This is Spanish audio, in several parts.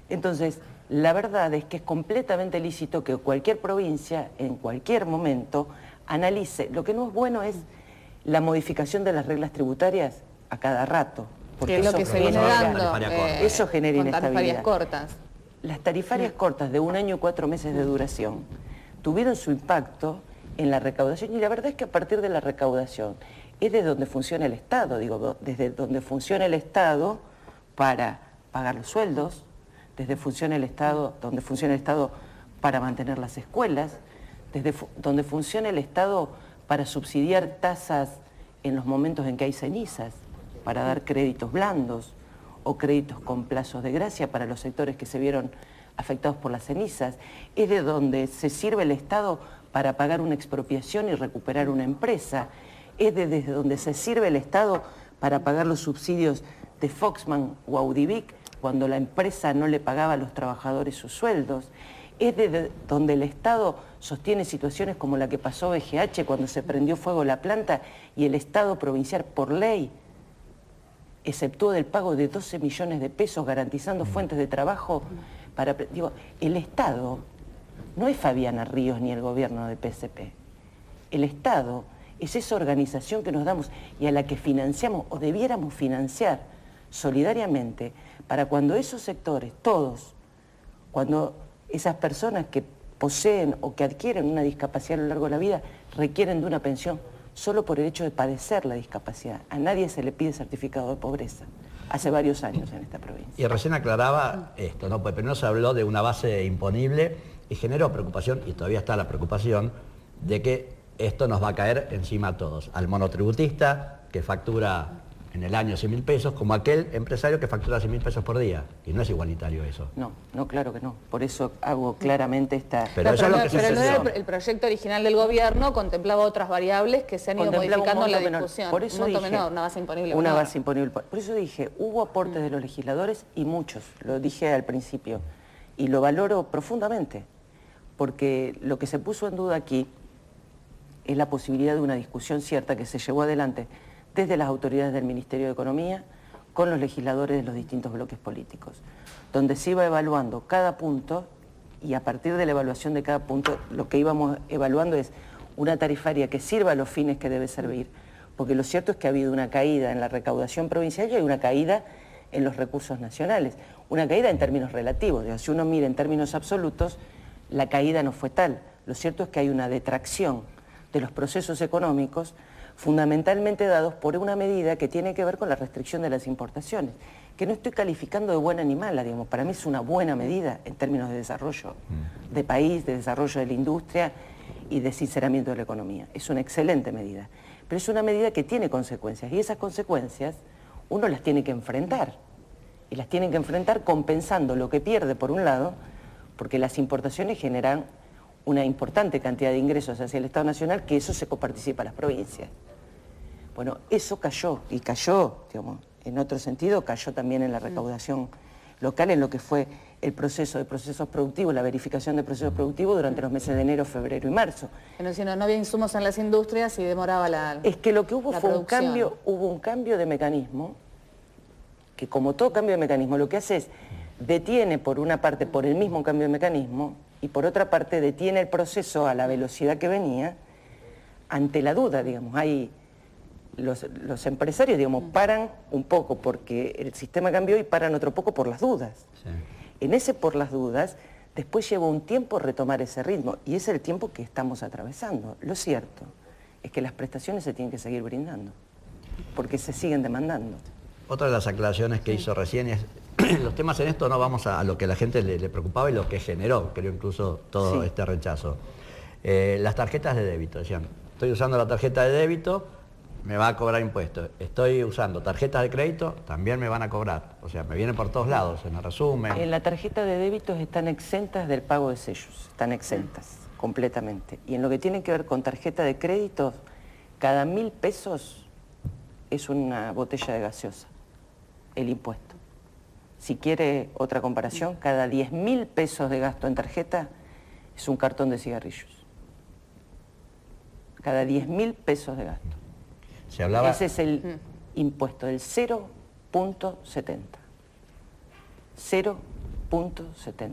Entonces, la verdad es que es completamente lícito que cualquier provincia, en cualquier momento, analice. Lo que no es bueno es la modificación de las reglas tributarias a cada rato. Porque es lo que se viene dando. Eso genera inestabilidad. Tarifarias cortas. Las tarifarias cortas de 1 año y 4 meses de duración tuvieron su impacto en la recaudación, y la verdad es que a partir de la recaudación es desde donde funciona el Estado, digo, desde donde funciona el Estado para pagar los sueldos, donde funciona el Estado para mantener las escuelas, desde donde funciona el Estado para subsidiar tasas en los momentos en que hay cenizas, para dar créditos blandos o créditos con plazos de gracia para los sectores que se vieron afectados por las cenizas. Es de donde se sirve el Estado para pagar una expropiación y recuperar una empresa. Es desde donde se sirve el Estado para pagar los subsidios de Foxman o Audivic cuando la empresa no le pagaba a los trabajadores sus sueldos. Es desde donde el Estado sostiene situaciones como la que pasó BGH cuando se prendió fuego la planta y el Estado provincial por ley exceptuó del pago de 12 millones de pesos garantizando fuentes de trabajo para... Digo, el Estado no es Fabiana Ríos ni el gobierno de PSP. El Estado es esa organización que nos damos y a la que financiamos o debiéramos financiar solidariamente para cuando esos sectores, todos, cuando esas personas que poseen o que adquieren una discapacidad a lo largo de la vida requieren de una pensión solo por el hecho de padecer la discapacidad. A nadie se le pide certificado de pobreza. Hace varios años en esta provincia. Y recién aclaraba esto, ¿no? Pues primero se habló de una base imponible y generó preocupación, y todavía está la preocupación, de que esto nos va a caer encima a todos. Al monotributista que factura en el año 100.000 pesos, como aquel empresario que factura 100.000 pesos por día. Y no es igualitario eso. No, claro que no. Por eso hago claramente esta... Pero el proyecto original del gobierno contemplaba otras variables que se han ido modificando en la discusión. Por eso dije, una base imponible. Una base imponible. Por eso dije, hubo aportes de los legisladores y muchos, lo dije al principio, y lo valoro profundamente, porque lo que se puso en duda aquí es la posibilidad de una discusión cierta que se llevó adelante desde las autoridades del Ministerio de Economía, con los legisladores de los distintos bloques políticos, donde se iba evaluando cada punto y a partir de la evaluación de cada punto lo que íbamos evaluando es una tarifaria que sirva a los fines que debe servir, porque lo cierto es que ha habido una caída en la recaudación provincial y hay una caída en los recursos nacionales, una caída en términos relativos, digamos, si uno mira en términos absolutos, la caída no fue tal, lo cierto es que hay una detracción de los procesos económicos fundamentalmente dados por una medida que tiene que ver con la restricción de las importaciones, que no estoy calificando de buena ni mala, digamos, para mí es una buena medida en términos de desarrollo de país, de desarrollo de la industria y de sinceramiento de la economía. Es una excelente medida, pero es una medida que tiene consecuencias y esas consecuencias uno las tiene que enfrentar y las tiene que enfrentar compensando lo que pierde por un lado, porque las importaciones generan una importante cantidad de ingresos hacia el Estado Nacional, que eso se coparticipa a las provincias. Bueno, eso cayó, y cayó, digamos, en otro sentido, cayó también en la recaudación local, en lo que fue el proceso de procesos productivos, la verificación de procesos productivos durante los meses de enero, febrero y marzo. Pero si no había insumos en las industrias y demoraba la Es que lo que hubo fue producción. hubo un cambio de mecanismo, que como todo cambio de mecanismo, lo que hace es detiene por una parte por el mismo cambio de mecanismo, y por otra parte detiene el proceso a la velocidad que venía ante la duda, digamos. Hay los empresarios, digamos, paran un poco porque el sistema cambió y paran otro poco por las dudas. Sí. En ese por las dudas, después lleva un tiempo retomar ese ritmo y es el tiempo que estamos atravesando. Lo cierto es que las prestaciones se tienen que seguir brindando porque se siguen demandando. Otra de las aclaraciones que hizo recién es los temas en esto no vamos a lo que a la gente le preocupaba y lo que generó, creo, incluso todo este rechazo. Las tarjetas de débito, decían, estoy usando la tarjeta de débito, me va a cobrar impuestos. Estoy usando tarjetas de crédito, también me van a cobrar. O sea, me vienen por todos lados, en el resumen. En la tarjeta de débitos están exentas del pago de sellos, están exentas completamente. Y en lo que tiene que ver con tarjeta de créditos, cada 1.000 pesos es una botella de gaseosa, el impuesto. Si quiere otra comparación, cada 10.000 pesos de gasto en tarjeta es un cartón de cigarrillos. Cada 10.000 pesos de gasto. Se hablaba... Ese es el impuesto del 0.70. 0.70. 0.70.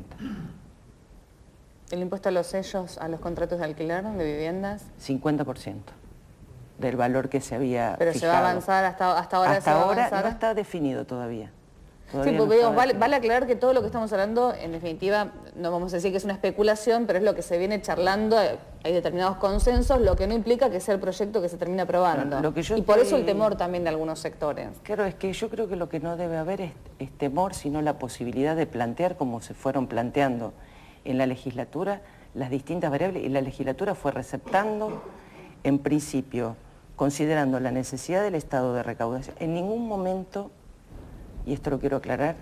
¿El impuesto a los sellos, a los contratos de alquiler de viviendas? 50% del valor que se había Pero fijado. ¿se va a avanzar hasta ahora? Hasta ahora no está definido todavía. Sí, porque vale aclarar que todo lo que estamos hablando, en definitiva, no vamos a decir que es una especulación, pero es lo que se viene charlando, hay determinados consensos, lo que no implica que sea el proyecto que se termine aprobando. Y por eso el temor también de algunos sectores. Claro, es que yo creo que lo que no debe haber es temor, sino la posibilidad de plantear, como se fueron planteando en la legislatura, las distintas variables, y la legislatura fue receptando, en principio, considerando la necesidad del estado de recaudación. En ningún momento, y esto lo quiero aclarar,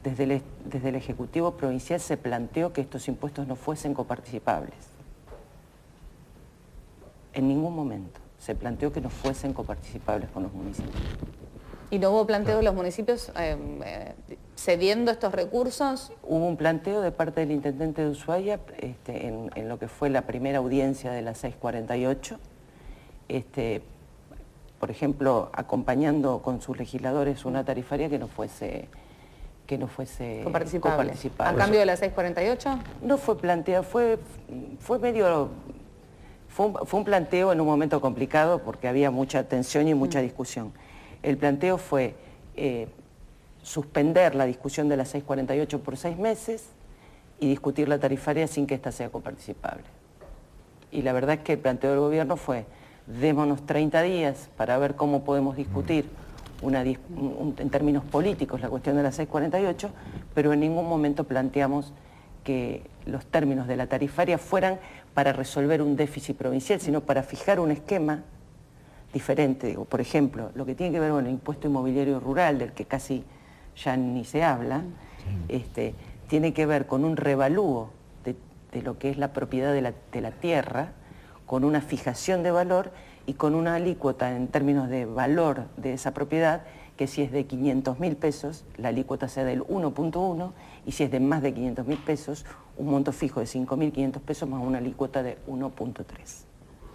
desde el Ejecutivo Provincial se planteó que estos impuestos no fuesen coparticipables. En ningún momento se planteó que no fuesen coparticipables con los municipios. ¿Y no hubo planteo de los municipios cediendo estos recursos? Hubo un planteo de parte del Intendente de Ushuaia en lo que fue la primera audiencia de la 648, por ejemplo, acompañando con sus legisladores una tarifaria que no fuese coparticipable. ¿A cambio de la 648? No fue planteado, fue un planteo en un momento complicado porque había mucha tensión y mucha discusión. El planteo fue suspender la discusión de la 648 por 6 meses y discutir la tarifaria sin que ésta sea coparticipable. Y la verdad es que el planteo del gobierno fue: démonos 30 días para ver cómo podemos discutir en términos políticos la cuestión de la 648, pero en ningún momento planteamos que los términos de la tarifaria fueran para resolver un déficit provincial, sino para fijar un esquema diferente. Digo, por ejemplo, lo que tiene que ver con el impuesto inmobiliario rural, del que casi ya ni se habla, tiene que ver con un revalúo de lo que es la propiedad de la tierra, con una fijación de valor y con una alícuota en términos de valor de esa propiedad, que si es de 500.000 pesos, la alícuota sea del 1.1, y si es de más de 500.000 pesos, un monto fijo de 5.500 pesos más una alícuota de 1.3.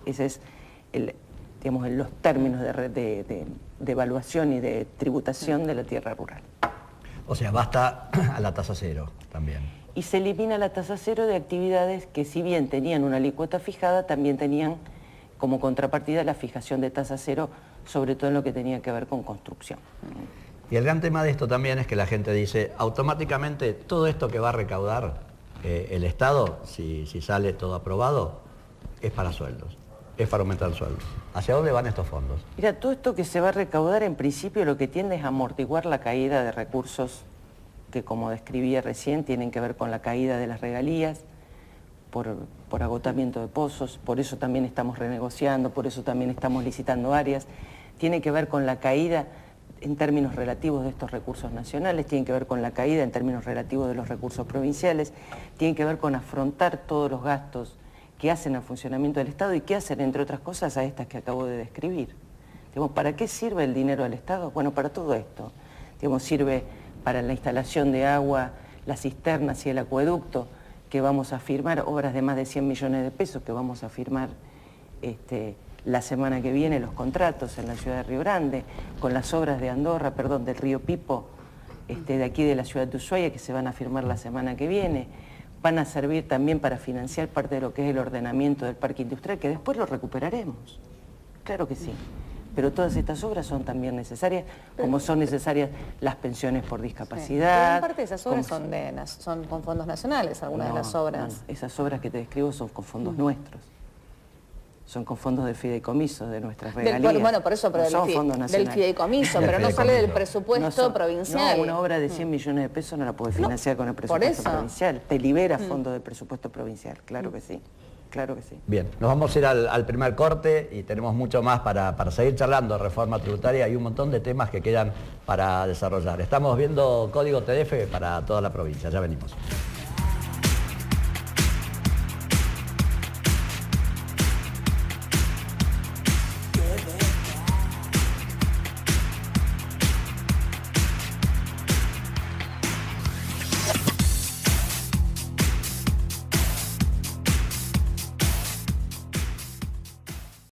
Ese es los términos de evaluación y de tributación de la tierra rural. O sea, basta a la tasa cero también. Y se elimina la tasa cero de actividades que, si bien tenían una alícuota fijada, también tenían como contrapartida la fijación de tasa cero, sobre todo en lo que tenía que ver con construcción. Y el gran tema de esto también es que la gente dice, automáticamente todo esto que va a recaudar el Estado, si sale todo aprobado, es para sueldos, es para aumentar sueldos. ¿Hacia dónde van estos fondos? Mira, todo esto que se va a recaudar, en principio lo que tiende es a amortiguar la caída de recursos que, como describía recién, tienen que ver con la caída de las regalías, por agotamiento de pozos, por eso también estamos renegociando, por eso también estamos licitando áreas. Tiene que ver con la caída en términos relativos de estos recursos nacionales, tiene que ver con la caída en términos relativos de los recursos provinciales, tiene que ver con afrontar todos los gastos que hacen al funcionamiento del Estado y que hacen, entre otras cosas, a estas que acabo de describir. ¿Para qué sirve el dinero del Estado? Bueno, para todo esto. Sirve para la instalación de agua, las cisternas y el acueducto, que vamos a firmar, obras de más de 100 millones de pesos, que vamos a firmar la semana que viene, los contratos en la ciudad de Río Grande, con las obras de del río Pipo, de aquí de la ciudad de Ushuaia, que se van a firmar la semana que viene. Van a servir también para financiar parte de lo que es el ordenamiento del parque industrial, que después lo recuperaremos. Claro que sí. Pero todas estas obras son también necesarias, como son necesarias las pensiones por discapacidad. Sí. Pero gran parte de esas obras son con fondos nacionales, algunas de las obras. No, esas obras que te describo son con fondos nuestros. Son con fondos de fideicomiso, de nuestras regalías. Bueno, por eso, pero del fideicomiso, pero no sale del presupuesto provincial. No, una obra de 100 millones de pesos no la puedes financiar con el presupuesto provincial. Te libera fondos del presupuesto provincial, claro que sí. Claro que sí. Bien, nos vamos a ir al primer corte y tenemos mucho más para seguir charlando de reforma tributaria y un montón de temas que quedan para desarrollar. Estamos viendo Código TDF para toda la provincia, ya venimos.